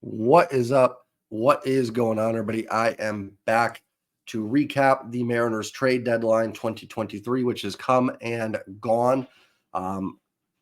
What is up? What is going on, everybody? I am back to recap the Mariners trade deadline 2023, which has come and gone. Got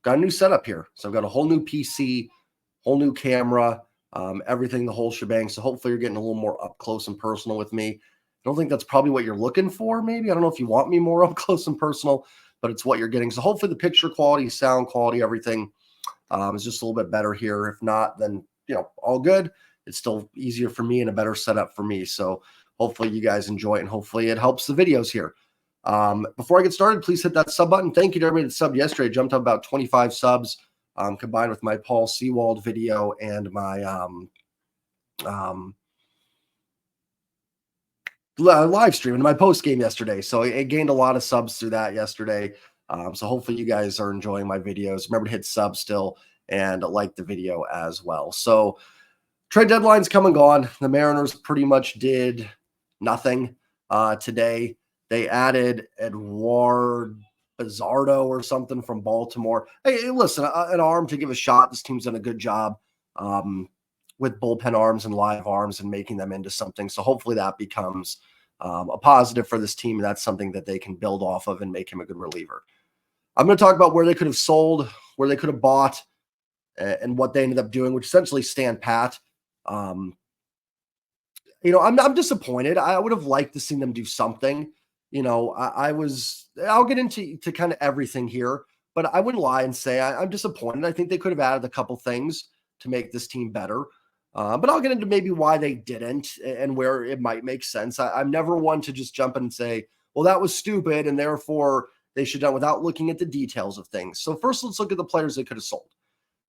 a new setup here. So I've got a whole new PC, whole new camera, everything, the whole shebang. So hopefully you're getting a little more up close and personal with me. I don't think that's probably what you're looking for, maybe. I don't know if you want me more up close and personal, but it's what you're getting. So hopefully the picture quality, sound quality, everything is just a little bit better here. If not, then all good. It's still easier for me and a better setup for me. So hopefully you guys enjoy it and hopefully it helps the videos here. Before I get started, please hit that sub button. Thank you to everybody that subbed yesterday. I jumped up about 25 subs combined with my Paul Sewald video and my live stream and my post game yesterday. So it gained a lot of subs through that yesterday. So hopefully you guys are enjoying my videos. Remember to hit sub still and like the video as well. So trade deadline's come and gone. The Mariners pretty much did nothing today. They added Eduard Bizardo or something from Baltimore. Hey, listen, an arm to give a shot. This team's done a good job with bullpen arms and live arms and making them into something. So hopefully that becomes a positive for this team, and that's something that they can build off of and make him a good reliever. I'm going to talk about where they could have sold, where they could have bought, and what they ended up doing, which essentially stand pat. I'm disappointed. I would have liked to see them do something. I'll get into kind of everything here, but I wouldn't lie and say I'm disappointed. I think they could have added a couple things to make this team better. But I'll get into maybe why they didn't and where it might make sense. I'm never one to just jump in and say, well, that was stupid, and therefore they should have done without looking at the details of things. So first, let's look at the players they could have sold.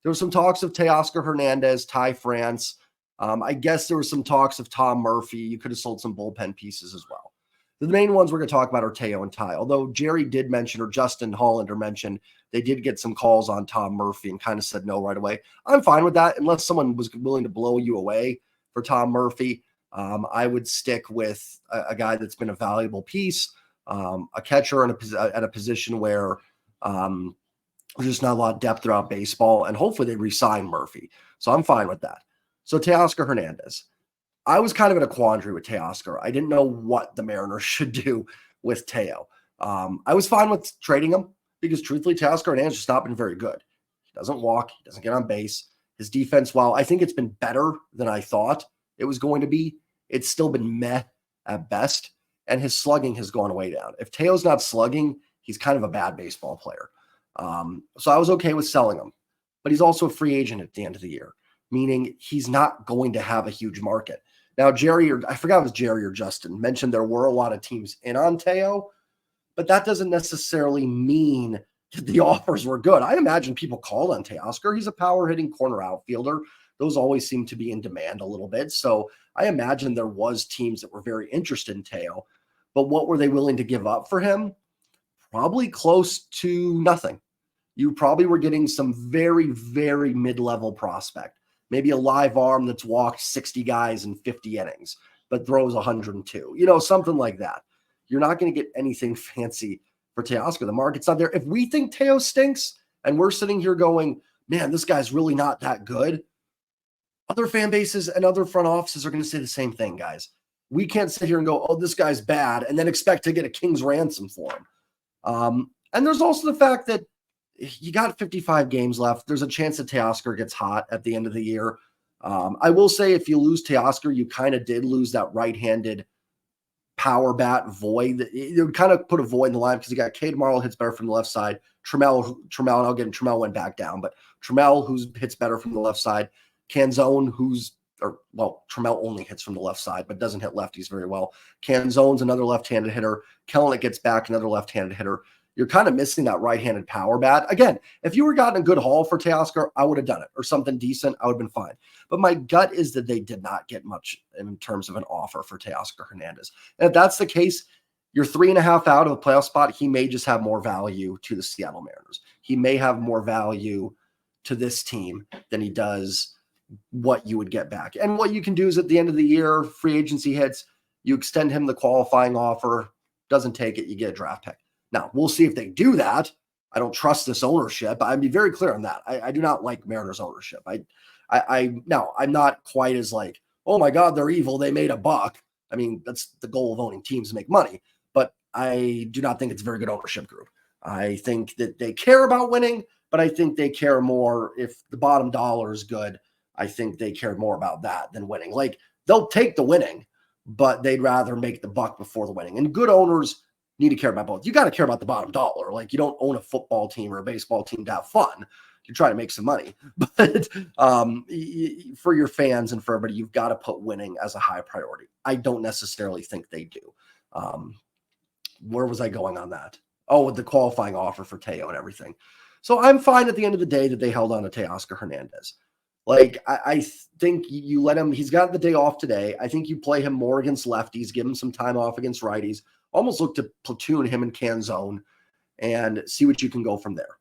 There were some talks of Teoscar Hernandez, Ty France. I guess there were some talks of Tom Murphy. You could have sold some bullpen pieces as well. The main ones we're going to talk about are Teo and Ty. Although Jerry did mention, or Justin Hollander mentioned, they did get some calls on Tom Murphy and kind of said no right away. I'm fine with that unless someone was willing to blow you away for Tom Murphy. I would stick with a guy that's been a valuable piece, a catcher at a position where there's just not a lot of depth throughout baseball, and hopefully they re-sign Murphy. So I'm fine with that. So Teoscar Hernandez. I was kind of in a quandary with Teoscar. I didn't know what the Mariners should do with Teo. I was fine with trading him because truthfully, Teoscar Hernandez has not been very good. He doesn't walk. He doesn't get on base. His defense, while I think it's been better than I thought it was going to be, it's still been meh at best, and his slugging has gone way down. If Teo's not slugging, he's kind of a bad baseball player. So I was okay with selling him, but he's also a free agent at the end of the year, meaning he's not going to have a huge market. Now, I forgot if it was Jerry or Justin, mentioned there were a lot of teams in on Teo, but that doesn't necessarily mean that the offers were good. I imagine people called on Teoscar. He's a power-hitting corner outfielder. Those always seem to be in demand a little bit. So I imagine there was teams that were very interested in Teo, but what were they willing to give up for him? Probably close to nothing. You probably were getting some very, very mid-level prospect. Maybe a live arm that's walked 60 guys in 50 innings, but throws 102. Something like that. You're not going to get anything fancy for Teoscar. The market's not there. If we think Teo stinks and we're sitting here going, man, this guy's really not that good, other fan bases and other front offices are going to say the same thing, guys. We can't sit here and go, oh, this guy's bad, and then expect to get a king's ransom for him. And there's also the fact that you got 55 games left. There's a chance that Teoscar gets hot at the end of the year. I will say if you lose Teoscar, you kind of did lose that right-handed power bat void. You kind of put a void in the line because you got Cade Marlowe hits better from the left side. Trammell, Trammell went back down, but Trammell, who hits better from the left side. Canzone, Trammell only hits from the left side, but doesn't hit lefties very well. Canzone's another left-handed hitter. Kelenic gets back, another left-handed hitter. You're kind of missing that right-handed power bat. Again, if you were gotten a good haul for Teoscar, I would have done it, or something decent. I would have been fine. But my gut is that they did not get much in terms of an offer for Teoscar Hernandez. And if that's the case, you're 3.5 out of a playoff spot. He may just have more value to the Seattle Mariners. He may have more value to this team than he does what you would get back. And what you can do is at the end of the year, free agency hits, you extend him the qualifying offer, doesn't take it, you get a draft pick. Now, we'll see if they do that. I don't trust this ownership. I'd be very clear on that. I do not like Mariners ownership. Now I'm not quite as like, oh my God, they're evil. They made a buck. I mean, that's the goal of owning teams to make money. But I do not think it's a very good ownership group. I think that they care about winning, but I think they care more if the bottom dollar is good. I think they care more about that than winning. Like they'll take the winning, but they'd rather make the buck before the winning. And good owners need to care about both. You got to care about the bottom dollar. Like you don't own a football team or a baseball team to have fun. You're trying to make some money, but for your fans and for everybody, you've got to put winning as a high priority. I don't necessarily think they do. Where was I going on that? Oh, with the qualifying offer for Teo and everything. So I'm fine at the end of the day that they held on to Teoscar Hernandez. Like, I think you let him, he's got the day off today. I think you play him more against lefties, give him some time off against righties, almost look to platoon him in Canzone and see what you can go from there.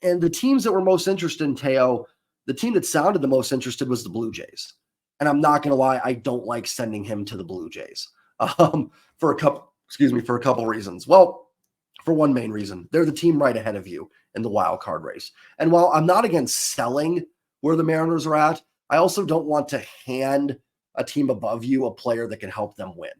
And the teams that were most interested in Teo, the team that sounded the most interested was the Blue Jays. And I'm not going to lie, I don't like sending him to the Blue Jays for a couple reasons. Well, for one main reason, they're the team right ahead of you in the wild card race. And while I'm not against selling where the Mariners are at, I also don't want to hand a team above you a player that can help them win.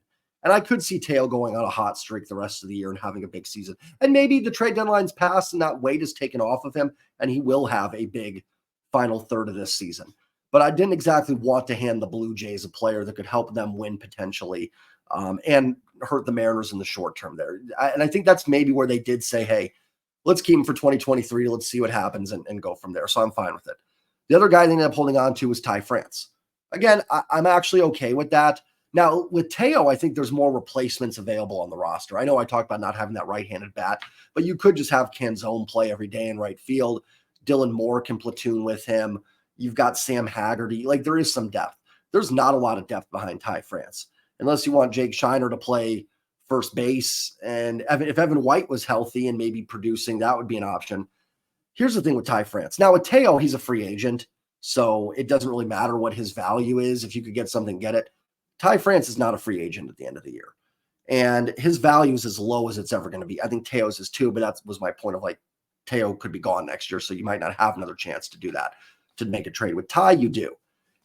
And I could see Teo going on a hot streak the rest of the year and having a big season. And maybe the trade deadline's passed and that weight is taken off of him, and he will have a big final third of this season. But I didn't exactly want to hand the Blue Jays a player that could help them win potentially and hurt the Mariners in the short term there. And I think that's maybe where they did say, hey, let's keep him for 2023. Let's see what happens and go from there. So I'm fine with it. The other guy they ended up holding on to was Ty France. Again, I'm actually okay with that. Now, with Teo, I think there's more replacements available on the roster. I know I talked about not having that right-handed bat, but you could just have Canzone play every day in right field. Dylan Moore can platoon with him. You've got Sam Haggerty. Like, there is some depth. There's not a lot of depth behind Ty France, unless you want Jake Shiner to play first base. And if Evan White was healthy and maybe producing, that would be an option. Here's the thing with Ty France. Now, with Teo, he's a free agent, so it doesn't really matter what his value is. If you could get something, get it. Ty France is not a free agent at the end of the year. And his value is as low as it's ever going to be. I think Teo's is too, but that was my point of like, Teo could be gone next year, so you might not have another chance to do that, to make a trade. With Ty, you do.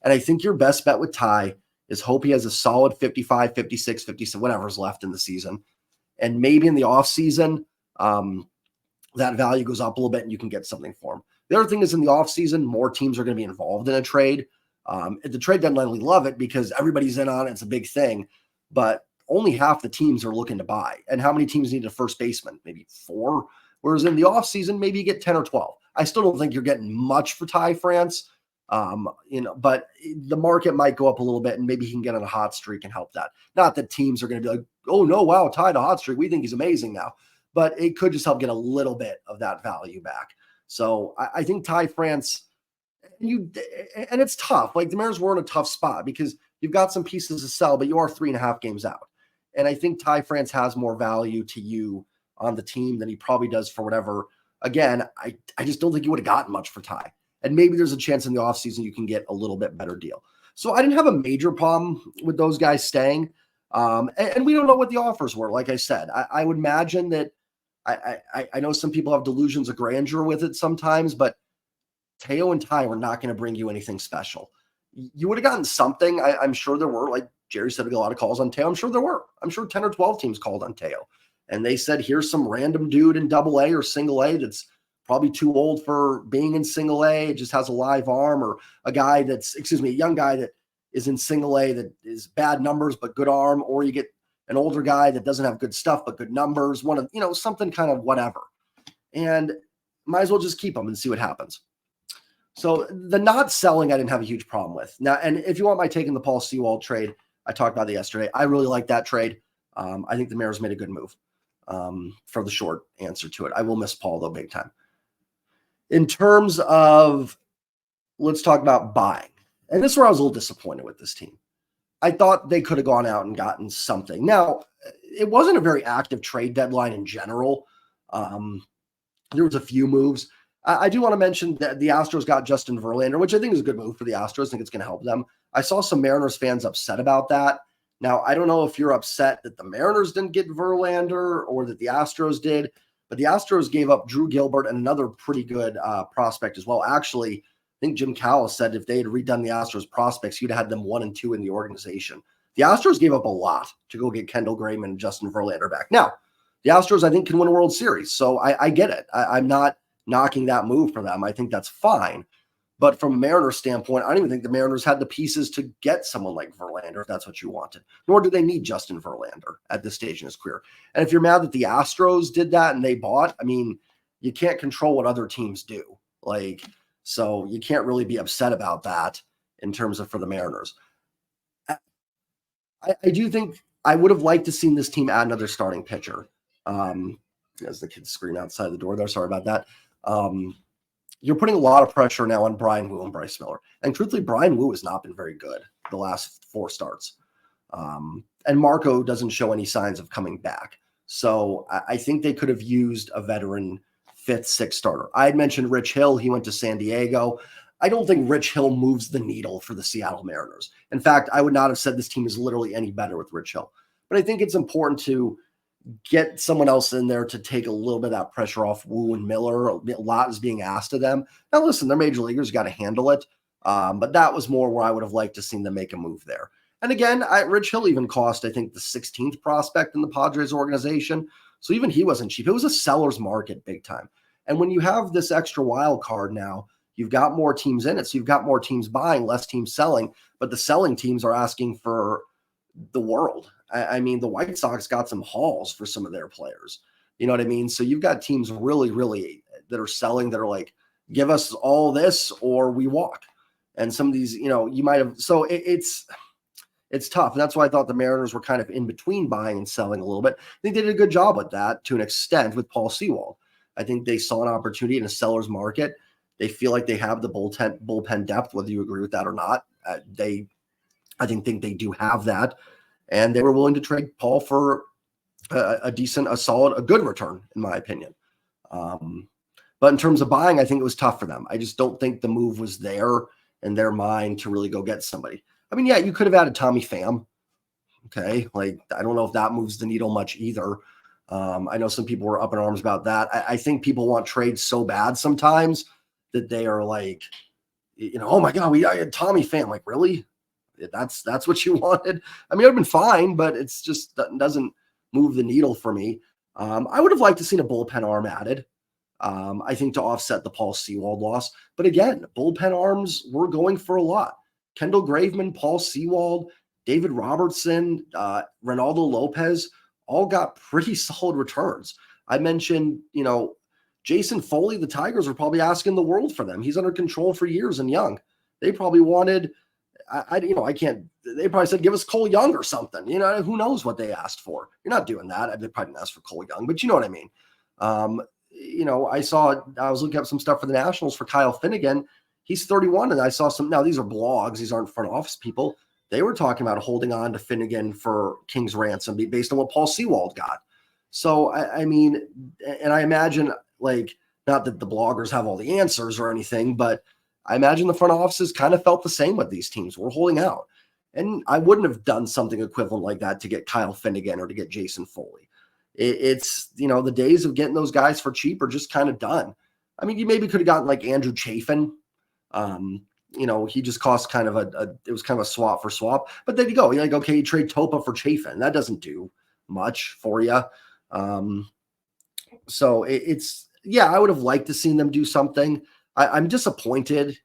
And I think your best bet with Ty is hope he has a solid 55, 56, 57, whatever's left in the season. And maybe in the offseason, that value goes up a little bit and you can get something for him. The other thing is in the offseason, more teams are going to be involved in a trade. At the trade deadline, we love it because everybody's in on it. It's a big thing, but only half the teams are looking to buy. And how many teams need a first baseman? Maybe 4. Whereas in the offseason, maybe you get 10 or 12. I still don't think you're getting much for Ty France, but the market might go up a little bit and maybe he can get on a hot streak and help that. Not that teams are going to be like, oh no, wow, Ty to hot streak. We think he's amazing now, but it could just help get a little bit of that value back. So I think Ty France, and it's tough. Like the Mariners were in a tough spot because you've got some pieces to sell, but you are 3.5 games out. And I think Ty France has more value to you on the team than he probably does for whatever. Again, I just don't think you would have gotten much for Ty. And maybe there's a chance in the offseason you can get a little bit better deal. So I didn't have a major problem with those guys staying. And we don't know what the offers were. Like I said, I would imagine that I know some people have delusions of grandeur with it sometimes, but Teo and Ty were not going to bring you anything special. You would have gotten something. I'm sure there were, like Jerry said, a lot of calls on Teo. I'm sure there were. I'm sure 10 or 12 teams called on Teo. And they said, here's some random dude in AA or single A that's probably too old for being in single A. It just has a live arm, or a young guy that is in single A that is bad numbers but good arm, or you get an older guy that doesn't have good stuff but good numbers. Something kind of whatever. And might as well just keep them and see what happens. So the not selling, I didn't have a huge problem with. Now, and if you want my take on the Paul Sewald trade, I talked about it yesterday. I really like that trade. I think the Mariners made a good move for the short answer to it. I will miss Paul, though, big time. In terms of, let's talk about buying. And this is where I was a little disappointed with this team. I thought they could have gone out and gotten something. Now, it wasn't a very active trade deadline in general. There was a few moves. I do want to mention that the Astros got Justin Verlander, which I think is a good move for the Astros. I think it's going to help them. I saw some Mariners fans upset about that. Now, I don't know if you're upset that the Mariners didn't get Verlander or that the Astros did, but the Astros gave up Drew Gilbert and another pretty good prospect as well. Actually, think Jim Cowell said if they had redone the Astros prospects, he'd have had them 1 and 2 in the organization. The Astros gave up a lot to go get Kendall Graveman and Justin Verlander back. Now, the Astros, I think, can win a World Series. So I get it. I'm not knocking that move for them. I think that's fine. But from a Mariners standpoint, I don't even think the Mariners had the pieces to get someone like Verlander, if that's what you wanted. Nor do they need Justin Verlander at this stage in his career. And if you're mad that the Astros did that and they bought, I mean, you can't control what other teams do. So you can't really be upset about that in terms of for the Mariners. I do think I would have liked to seen this team add another starting pitcher. As the kids scream outside the door there, sorry about that. You're putting a lot of pressure now on Bryan Woo and Bryce Miller. And truthfully, Bryan Woo has not been very good the last 4 starts. And Marco doesn't show any signs of coming back. So I think they could have used a veteran 5th, 6th starter. I had mentioned Rich Hill. He went to San Diego. I don't think Rich Hill moves the needle for the Seattle Mariners. In fact, I would not have said this team is literally any better with Rich Hill. But I think it's important to get someone else in there to take a little bit of that pressure off Woo and Miller. A lot is being asked of them. Now, listen, they're major leaguers, got to handle it. But that was more where I would have liked to see them make a move there. And again, Rich Hill even cost, I think, the 16th prospect in the Padres organization. So even he wasn't cheap. It was a seller's market big time. And when you have this extra wild card now, you've got more teams in it. So you've got more teams buying, less teams selling. But the selling teams are asking for the world. I mean, the White Sox got some hauls for some of their players. You know what I mean? So you've got teams really, really that are selling that are like, give us all this or we walk. And some of these, you might have. So it's tough. And that's why I thought the Mariners were kind of in between buying and selling a little bit. I think they did a good job with that to an extent with Paul Sewald. I think they saw an opportunity in a seller's market. They feel like they have the bullpen depth, whether you agree with that or not. I think they do have that. And they were willing to trade Paul for a good return, in my opinion. But in terms of buying, I think it was tough for them. I just don't think the move was there in their mind to really go get somebody. I mean, yeah, you could have added Tommy Pham. Okay. I don't know if that moves the needle much either. I know some people were up in arms about that. I think people want trades so bad sometimes that they are like, oh my God, I had Tommy Pham. Like, really? That's what you wanted? I mean, it would have been fine, but it's just doesn't move the needle for me. I would have liked to seen a bullpen arm added. I think to offset the Paul Sewald loss. But again, bullpen arms were going for a lot. Kendall Graveman, Paul Sewald, David Robertson, Ronaldo Lopez all got pretty solid returns. I mentioned, Jason Foley, the Tigers were probably asking the world for them. He's under control for years and young. They probably wanted, they probably said, give us Cole Young or something. Who knows what they asked for. You're not doing that. They probably didn't ask for Cole Young, but you know what I mean? I was looking up some stuff for the Nationals for Kyle Finnegan. He's 31, and I saw now these are blogs. These aren't front office people. They were talking about holding on to Finnegan for King's ransom based on what Paul Sewald got. So, I mean, and I imagine, not that the bloggers have all the answers or anything, but I imagine the front offices kind of felt the same with these teams. We're holding out. And I wouldn't have done something equivalent like that to get Kyle Finnegan or to get Jason Foley. It's the days of getting those guys for cheap are just kind of done. I mean, you maybe could have gotten like Andrew Chafin. He just cost kind of it was kind of a swap for swap. But there you go. You're like, okay, you trade Topa for Chafin. That doesn't do much for you. So I would have liked to seen them do something. I'm disappointed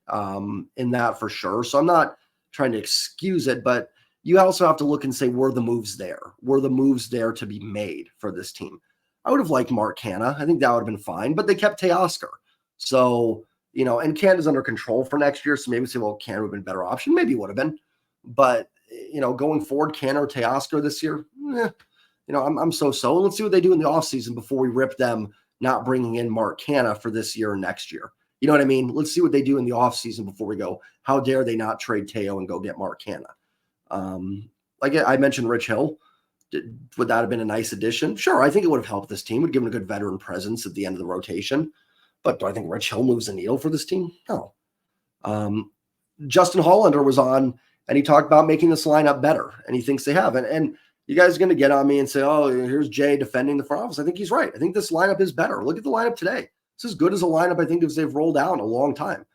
in that for sure. So I'm not trying to excuse it, but you also have to look and say, were the moves there? Were the moves there to be made for this team? I would have liked Mark Canha. I think that would have been fine, but they kept Teoscar. So, and Canha's under control for next year. So maybe say, well, Canha would have been a better option. Maybe it would have been. But, going forward, Canha or Teoscar this year, I'm so-so. And let's see what they do in the offseason before we rip them not bringing in Mark Canha for this year and next year. You know what I mean? Let's see what they do in the offseason before we go, how dare they not trade Teo and go get Mark Canha? Like I mentioned Rich Hill. Would that have been a nice addition? Sure, I think it would have helped this team. Would give him a good veteran presence at the end of the rotation. But do I think Rich Hill moves the needle for this team? No. Justin Hollander was on, and he talked about making this lineup better, and he thinks they have. And you guys are going to get on me and say, oh, here's Jay defending the front office. I think he's right. I think this lineup is better. Look at the lineup today. It's as good as a lineup I think as they've rolled out in a long time.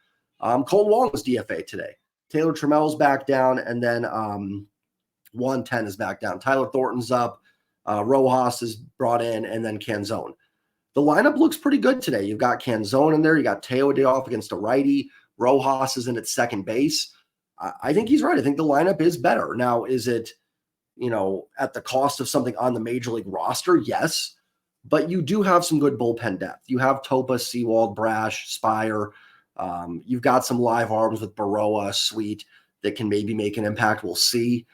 Colton Wong was DFA today. Taylor Trammell's back down, and then Juan Ten is back down. Tyler Thornton's up. Rojas is brought in, and then Canzone. The lineup looks pretty good today. You've got Canzone in there. You got Teo day off against a righty. Rojas is in at second base. I think he's right. I think the lineup is better. Now, is it, at the cost of something on the major league roster? Yes. But you do have some good bullpen depth. You have Topa, Sewald, Brash, Spire. You've got some live arms with Baroa, Sweet that can maybe make an impact. We'll see.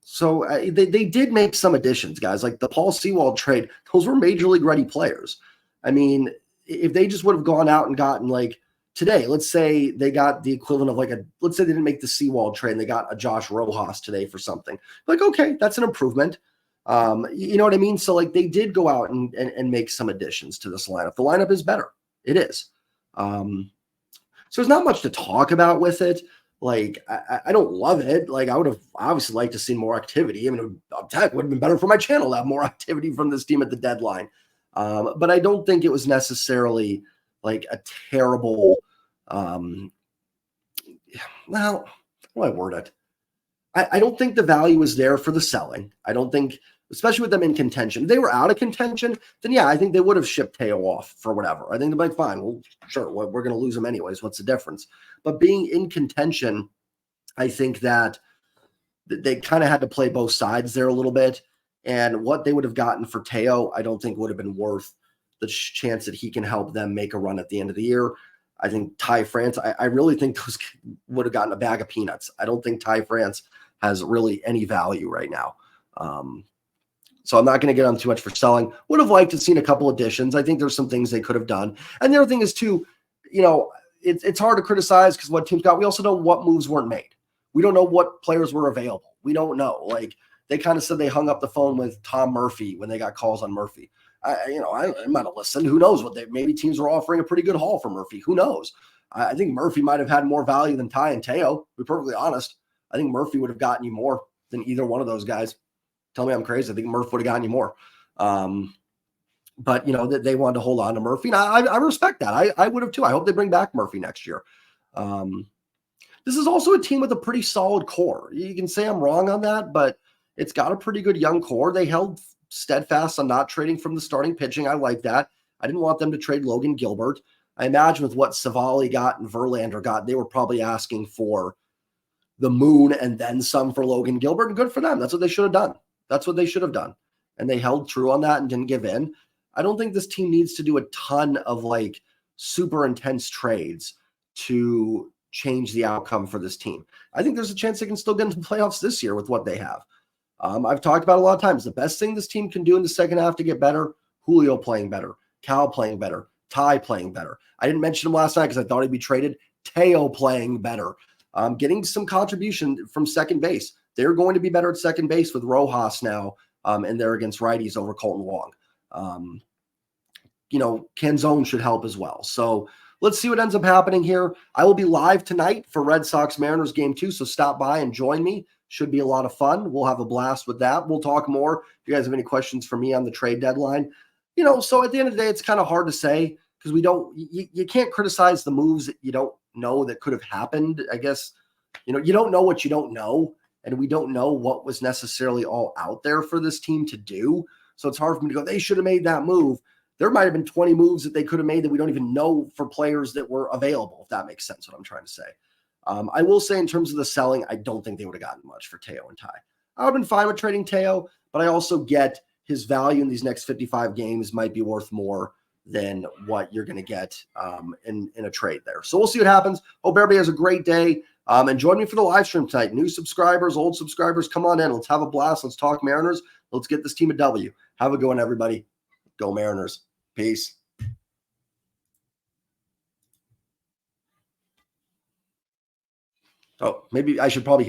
So they did make some additions, guys. Like the Paul Sewald trade, those were major league ready players. I mean, if they just would have gone out and gotten today, let's say they got the equivalent of let's say they didn't make the Sewald trade and they got a Josh Rojas today for something. Okay, that's an improvement. You know what I mean? So they did go out and make some additions to this lineup. The lineup is better. It is. So there's not much to talk about with it. I don't love it. I would have obviously liked to see more activity. I mean, it would have been better for my channel to have more activity from this team at the deadline. But I don't think it was necessarily a terrible, well, how do I word it? I don't think the value is there for the selling. I don't think, especially with them in contention. If they were out of contention, then yeah, I think they would have shipped Teo off for whatever. I think they'd be fine. Well, sure, we're going to lose him anyways. What's the difference? But being in contention, I think that they kind of had to play both sides there a little bit. And what they would have gotten for Teo, I don't think would have been worth the chance that he can help them make a run at the end of the year. I think Ty France, I really think those would have gotten a bag of peanuts. I don't think Ty France has really any value right now. So I'm not going to get on too much for selling. Would have liked to have seen a couple additions. I think there's some things they could have done. And the other thing is too, it's hard to criticize because what teams got, we also know what moves weren't made. We don't know what players were available. We don't know. They kind of said they hung up the phone with Tom Murphy when they got calls on Murphy. I might have listened. Who knows maybe teams were offering a pretty good haul for Murphy. Who knows? I think Murphy might have had more value than Ty and Teo, to be perfectly honest. I think Murphy would have gotten you more than either one of those guys. Tell me I'm crazy. I think Murph would have gotten you more. But that they wanted to hold on to Murphy. And I respect that. I would have too. I hope they bring back Murphy next year. This is also a team with a pretty solid core. You can say I'm wrong on that, but it's got a pretty good young core. They held steadfast on not trading from the starting pitching. I like that. I didn't want them to trade Logan Gilbert. I imagine with what Savali got and Verlander got, they were probably asking for the moon and then some for Logan Gilbert, and good for them. That's what they should have done. That's what they should have done. And they held true on that and didn't give in. I don't think this team needs to do a ton of super intense trades to change the outcome for this team. I think there's a chance they can still get into the playoffs this year with what they have. I've talked about it a lot of times. The best thing this team can do in the second half to get better, Julio playing better, Cal playing better, Ty playing better. I didn't mention him last night because I thought he'd be traded. Teo playing better. Getting some contribution from second base. They're going to be better at second base with Rojas now, and they're against righties over Colton Wong. Canzone should help as well. So let's see what ends up happening here. I will be live tonight for Red Sox Mariners game 2, so stop by and join me. Should be a lot of fun. We'll have a blast with that. We'll talk more. If you guys have any questions for me on the trade deadline, so at the end of the day, it's kind of hard to say because you can't criticize the moves that you don't know that could have happened. I guess, you don't know what you don't know. And we don't know what was necessarily all out there for this team to do. So it's hard for me to go, they should have made that move. There might have been 20 moves that they could have made that we don't even know for players that were available, if that makes sense, what I'm trying to say. I will say in terms of the selling, I don't think they would have gotten much for Teo and Ty. I would have been fine with trading Teo, but I also get his value in these next 55 games might be worth more than what you're going to get in a trade there. So we'll see what happens. Hope everybody has a great day. And join me for the live stream tonight. New subscribers, old subscribers, come on in. Let's have a blast. Let's talk Mariners. Let's get this team a W. Have a good one, everybody. Go Mariners. Peace. Oh, maybe I should probably hit